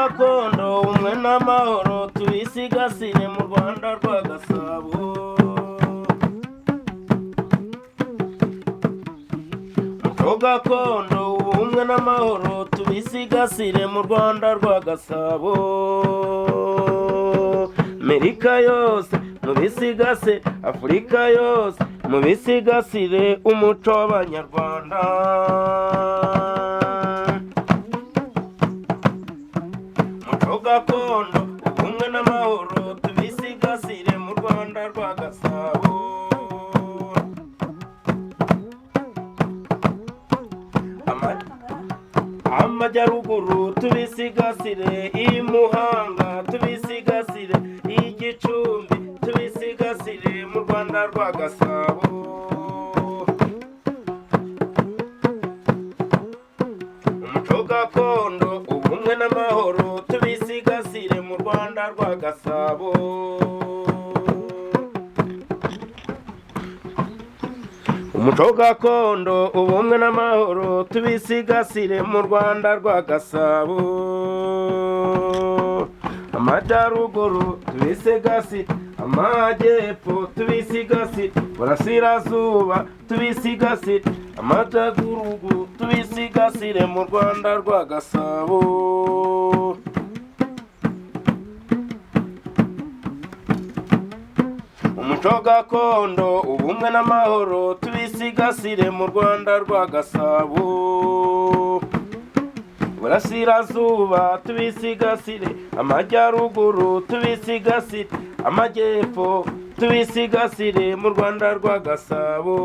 gakondo umwe n'amahoro tubisigasire mu Rwanda rwa Gasabo. Umuco gakondo umwe n'amahoro tubisigasire mu Rwanda rwa Gasabo. Amerika yose mubisigasire, Afurika yose mubisigasire umuco w'Abanyarwanda. Umuco gakondo ubumwe n'amahoro tubisigasire mu Rwanda rwa Gasabo. Amajyaruguru tubisigasire, i Muhanga tubisigasire, i Gicumbi tubisigasire mu Rwanda rwa Gasabo. Umuco gakondo ubumwe n'amahoro tubisigasire mu Rwanda rwa Gasabo. Umuco gakondo ubumwe n'amahoro tubisigasire mu Rwanda rwa Gasabo. Amajyaruguru tubisigasire, amajyepfo tubisigasire, burasirazuba tubisigasire, amajyaruguru tubisigasire mu Rwanda rwa Gasabo. Umuco gakondo ubumwe n'amahoro tubisigasire mu Rwanda rwa Gasabo. Burasirazuba tubisigasire, amajyaruguru tubisigasire, amajyepfo tubisigasire mu Rwanda rwa Gasabo.